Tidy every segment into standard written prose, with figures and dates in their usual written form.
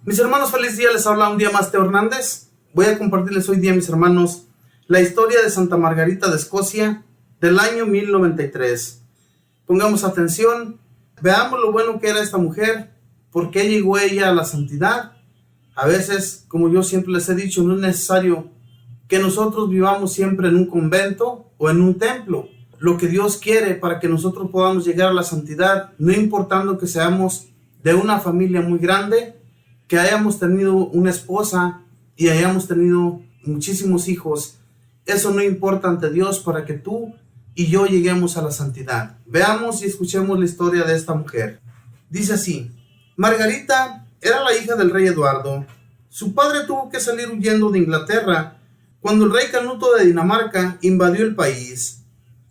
Mis hermanos, feliz día, les habla un día más Teo Hernández. Voy a compartirles hoy día, mis hermanos, la historia de Santa Margarita de Escocia del año 1093. Pongamos atención, veamos lo bueno que era esta mujer, por qué llegó ella a la santidad. A veces, como yo siempre les he dicho, no es necesario que nosotros vivamos siempre en un convento o en un templo. Lo que Dios quiere para que nosotros podamos llegar a la santidad, no importando que seamos de una familia muy grande, que hayamos tenido una esposa y hayamos tenido muchísimos hijos, eso no importa ante Dios para que tú y yo lleguemos a la santidad. Veamos y escuchemos la historia de esta mujer. Dice así: Margarita era la hija del rey Eduardo. Su padre tuvo que salir huyendo de Inglaterra cuando el rey Canuto de Dinamarca invadió el país.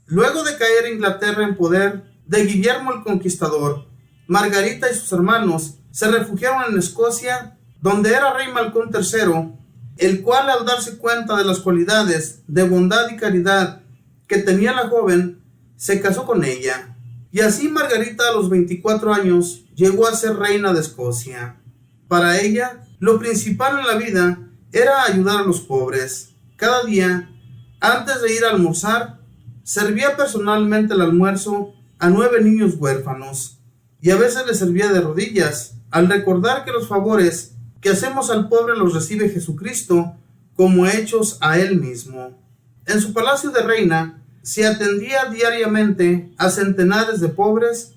Luego de caer Inglaterra en poder de Guillermo el Conquistador, Margarita y sus hermanos se refugiaron en Escocia, donde era rey Malcolm III, el cual, al darse cuenta de las cualidades de bondad y caridad que tenía la joven, se casó con ella. Y así Margarita, a los 24 años, llegó a ser reina de Escocia. Para ella, lo principal en la vida era ayudar a los pobres. Cada día, antes de ir a almorzar, servía personalmente el almuerzo a 9 niños huérfanos, y a veces les servía de rodillas, al recordar que los favores que hacemos al pobre los recibe Jesucristo como hechos a él mismo. En su palacio de reina se atendía diariamente a centenares de pobres,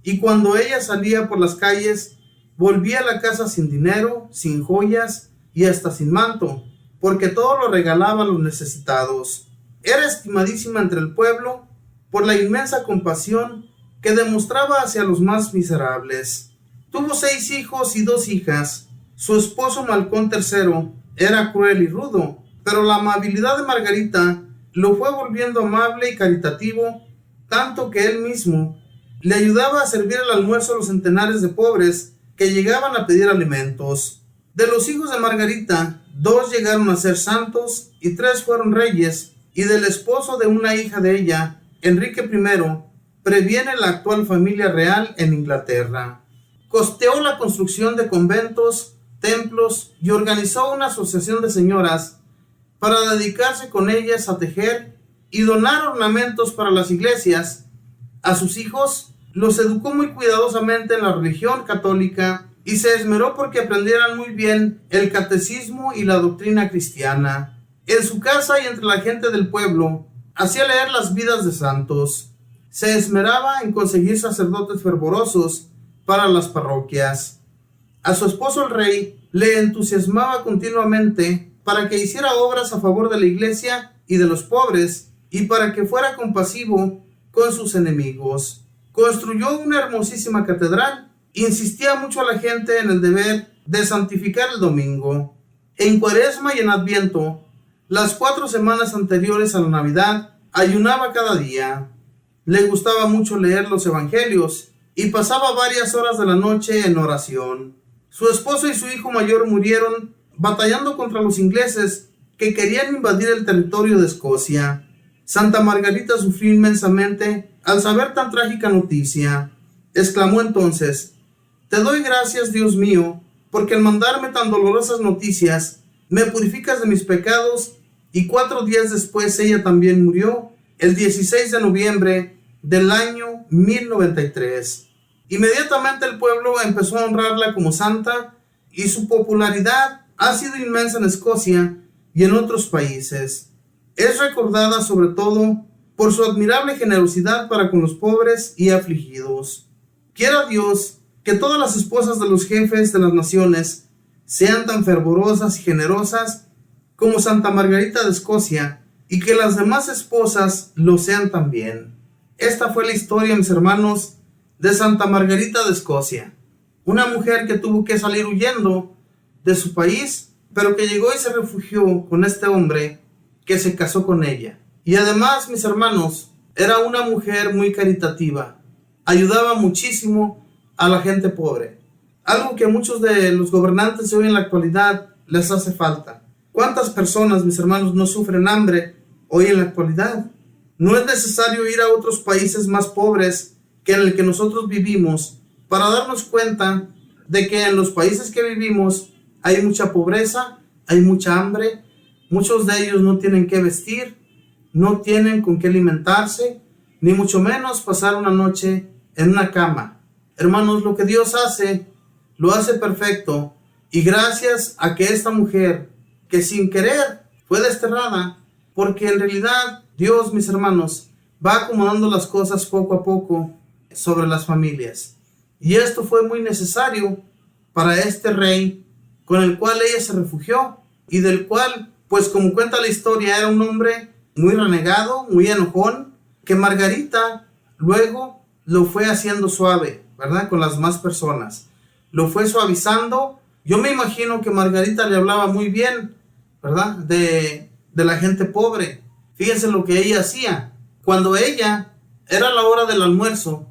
y cuando ella salía por las calles, volvía a la casa sin dinero, sin joyas y hasta sin manto, porque todo lo regalaba a los necesitados. Era estimadísima entre el pueblo por la inmensa compasión que demostraba hacia los más miserables. Tuvo 6 hijos y 2 hijas. Su esposo Malcolm III era cruel y rudo, pero la amabilidad de Margarita lo fue volviendo amable y caritativo, tanto que él mismo le ayudaba a servir el almuerzo a los centenares de pobres que llegaban a pedir alimentos. De los hijos de Margarita, 2 llegaron a ser santos y 3 fueron reyes, y del esposo de una hija de ella, Enrique I, previene la actual familia real en Inglaterra. Costeó la construcción de conventos, templos y organizó una asociación de señoras para dedicarse con ellas a tejer y donar ornamentos para las iglesias. A sus hijos los educó muy cuidadosamente en la religión católica y se esmeró porque aprendieran muy bien el catecismo y la doctrina cristiana. En su casa y entre la gente del pueblo hacía leer las vidas de santos. Se esmeraba en conseguir sacerdotes fervorosos para las parroquias. A su esposo el rey le entusiasmaba continuamente para que hiciera obras a favor de la iglesia y de los pobres, y para que fuera compasivo con sus enemigos. Construyó una hermosísima catedral. Insistía mucho a la gente en el deber de santificar el domingo. En Cuaresma y en Adviento, las 4 semanas anteriores a la Navidad, ayunaba cada día. Le gustaba mucho leer los evangelios y pasaba varias horas de la noche en oración. Su esposo y su hijo mayor murieron batallando contra los ingleses que querían invadir el territorio de Escocia. Santa Margarita sufrió inmensamente al saber tan trágica noticia. Exclamó entonces: «Te doy gracias, Dios mío, porque al mandarme tan dolorosas noticias, me purificas de mis pecados». Y 4 días después ella también murió, el 16 de noviembre del año 1093. Inmediatamente el pueblo empezó a honrarla como santa, y su popularidad ha sido inmensa en Escocia y en otros países. Es recordada sobre todo por su admirable generosidad para con los pobres y afligidos. Quiera Dios que todas las esposas de los jefes de las naciones sean tan fervorosas y generosas como Santa Margarita de Escocia, y que las demás esposas lo sean también. Esta fue la historia, mis hermanos, de Santa Margarita de Escocia, una mujer que tuvo que salir huyendo de su país, pero que llegó y se refugió con este hombre que se casó con ella. Y además, mis hermanos, era una mujer muy caritativa, ayudaba muchísimo a la gente pobre, algo que a muchos de los gobernantes de hoy en la actualidad les hace falta. ¿Cuántas personas, mis hermanos, no sufren hambre hoy en la actualidad? No es necesario ir a otros países más pobres que en el que nosotros vivimos para darnos cuenta de que en los países que vivimos hay mucha pobreza, hay mucha hambre, muchos de ellos no tienen qué vestir, no tienen con qué alimentarse, ni mucho menos pasar una noche en una cama. Hermanos, lo que Dios hace, lo hace perfecto, y gracias a que esta mujer, que sin querer fue desterrada, porque en realidad Dios, mis hermanos, va acomodando las cosas poco a poco sobre las familias. Y esto fue muy necesario para este rey con el cual ella se refugió, y del cual, pues como cuenta la historia, era un hombre muy renegado, muy enojón, que Margarita luego lo fue haciendo suave, ¿verdad? Con las demás personas. Lo fue suavizando. Yo me imagino que Margarita le hablaba muy bien, ¿verdad? De la gente pobre. Fíjense lo que ella hacía. Cuando ella era la hora del almuerzo,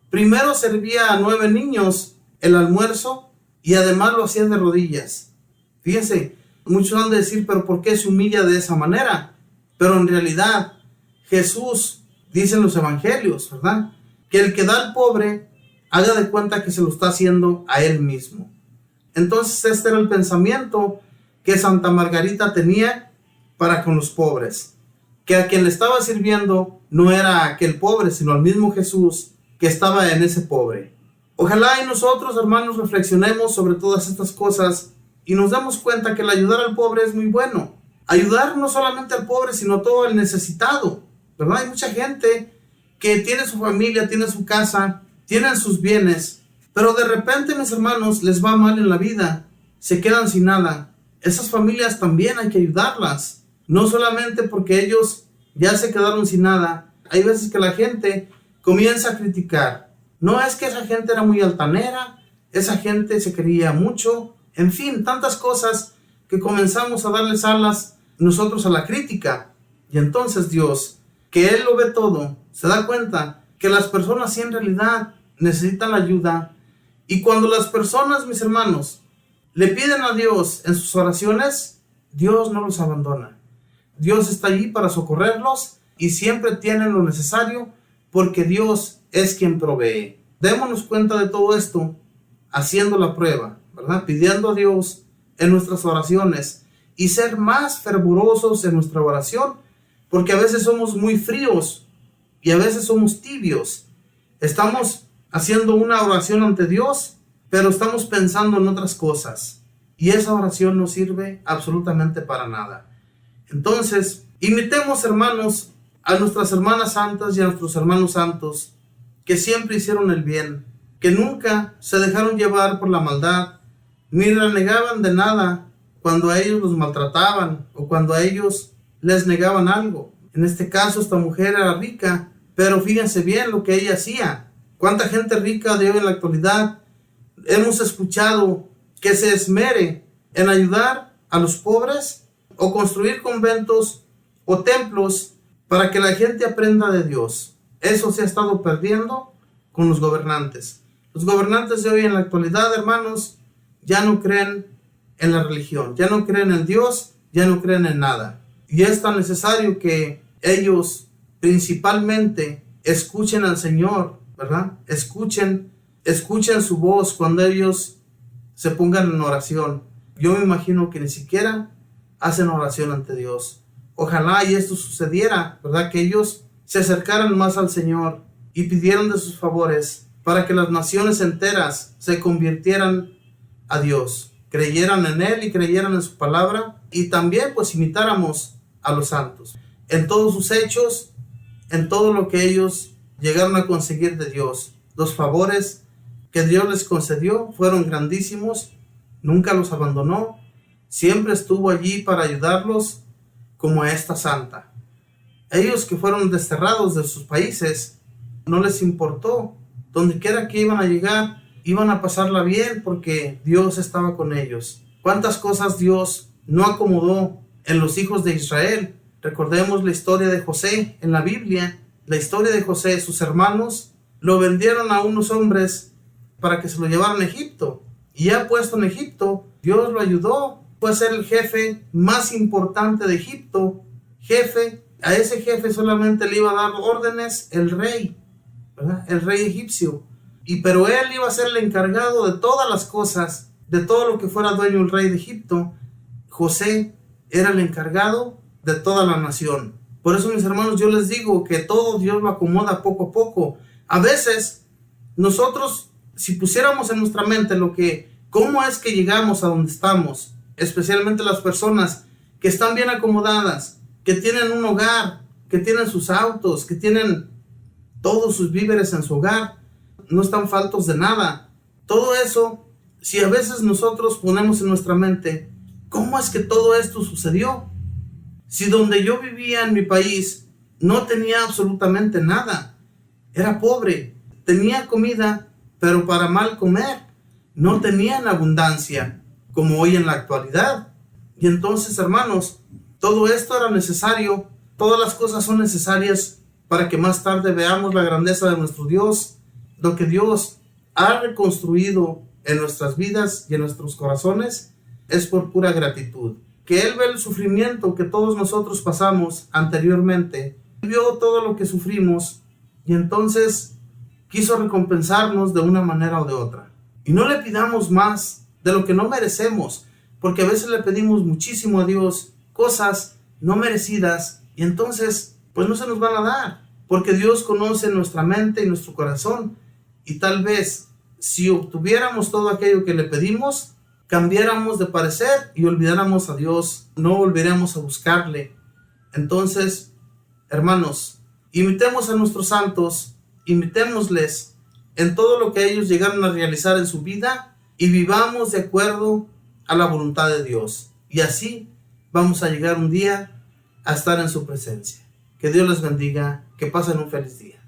primero servía a 9 niños el almuerzo y además lo hacía de rodillas. Fíjense, muchos van a decir, pero ¿por qué se humilla de esa manera? Pero en realidad Jesús dice en los evangelios, ¿verdad?, que el que da al pobre haga de cuenta que se lo está haciendo a él mismo. Entonces este era el pensamiento que Santa Margarita tenía para con los pobres, que a quien le estaba sirviendo no era aquel pobre, sino al mismo Jesús que estaba en ese pobre. Ojalá y nosotros, hermanos, reflexionemos sobre todas estas cosas y nos damos cuenta que el ayudar al pobre es muy bueno. Ayudar no solamente al pobre, sino todo el necesitado, ¿verdad? Hay mucha gente que tiene su familia, tiene su casa, tienen sus bienes, pero de repente, mis hermanos, les va mal en la vida, se quedan sin nada. Esas familias también hay que ayudarlas, no solamente porque ellos ya se quedaron sin nada. Hay veces que la gente comienza a criticar. No, es que esa gente era muy altanera, esa gente se quería mucho, en fin, tantas cosas que comenzamos a darles alas nosotros a la crítica. Y entonces Dios, que Él lo ve todo, se da cuenta que las personas sí en realidad necesitan la ayuda. Y cuando las personas, mis hermanos, le piden a Dios en sus oraciones, Dios no los abandona. Dios está allí para socorrerlos y siempre tienen lo necesario porque Dios es quien provee. Démonos cuenta de todo esto haciendo la prueba, ¿verdad? Pidiendo a Dios en nuestras oraciones y ser más fervorosos en nuestra oración, porque a veces somos muy fríos y a veces somos tibios. Estamos haciendo una oración ante Dios, pero estamos pensando en otras cosas y esa oración no sirve absolutamente para nada. Entonces, imitemos, hermanos, a nuestras hermanas santas y a nuestros hermanos santos que siempre hicieron el bien, que nunca se dejaron llevar por la maldad, ni renegaban de nada cuando a ellos los maltrataban o cuando a ellos les negaban algo. En este caso, esta mujer era rica, pero fíjense bien lo que ella hacía. ¿Cuánta gente rica de hoy en la actualidad hemos escuchado que se esmere en ayudar a los pobres o construir conventos o templos para que la gente aprenda de Dios? Eso se ha estado perdiendo con los gobernantes. Los gobernantes de hoy en la actualidad, hermanos, ya no creen en la religión, ya no creen en Dios, ya no creen en nada. Y es tan necesario que ellos principalmente escuchen al Señor, ¿verdad? Escuchen su voz cuando ellos se pongan en oración. Yo me imagino que ni siquiera hacen oración ante Dios. Ojalá y esto sucediera, ¿verdad? Que ellos se acercaran más al Señor y pidieran de sus favores para que las naciones enteras se convirtieran a Dios, creyeran en Él y creyeran en su palabra, y también pues imitáramos a los santos en todos sus hechos, en todo lo que ellos llegaron a conseguir de Dios. Los favores que Dios les concedió fueron grandísimos, nunca los abandonó, siempre estuvo allí para ayudarlos, como a esta santa. Ellos que fueron desterrados de sus países, no les importó. Donde quiera que iban a llegar, iban a pasarla bien porque Dios estaba con ellos. ¿Cuántas cosas Dios no acomodó en los hijos de Israel? Recordemos la historia de José en la Biblia. La historia de José, sus hermanos lo vendieron a unos hombres para que se lo llevaran a Egipto. Y ya puesto en Egipto, Dios lo ayudó. Fue a ser el jefe más importante de Egipto. A ese jefe solamente le iba a dar órdenes el rey, ¿verdad? El rey egipcio. Pero él iba a ser el encargado de todas las cosas, de todo lo que fuera dueño el rey de Egipto. José era el encargado de toda la nación. Por eso, mis hermanos, yo les digo que todo Dios lo acomoda poco a poco. A veces, nosotros, si pusiéramos en nuestra mente cómo es que llegamos a donde estamos, especialmente las personas que están bien acomodadas, que tienen un hogar, que tienen sus autos, que tienen todos sus víveres en su hogar, no están faltos de nada. Todo eso, si a veces nosotros ponemos en nuestra mente, ¿cómo es que todo esto sucedió? Si donde yo vivía en mi país no tenía absolutamente nada, era pobre, tenía comida, pero para mal comer, no tenía en abundancia, como hoy en la actualidad. Y entonces, hermanos, todo esto era necesario, todas las cosas son necesarias para que más tarde veamos la grandeza de nuestro Dios, lo que Dios ha reconstruido en nuestras vidas y en nuestros corazones es por pura gratitud. Que Él ve el sufrimiento que todos nosotros pasamos anteriormente, vio todo lo que sufrimos y entonces quiso recompensarnos de una manera o de otra. Y no le pidamos más de lo que no merecemos, porque a veces le pedimos muchísimo a Dios, cosas no merecidas, y entonces pues no se nos van a dar, porque Dios conoce nuestra mente y nuestro corazón, y tal vez si obtuviéramos todo aquello que le pedimos, cambiáramos de parecer y olvidáramos a Dios, no volveremos a buscarle. Entonces, hermanos, imitemos a nuestros santos, imitémosles en todo lo que ellos llegaron a realizar en su vida y vivamos de acuerdo a la voluntad de Dios. Y así vamos a llegar un día a estar en su presencia. Que Dios les bendiga, que pasen un feliz día.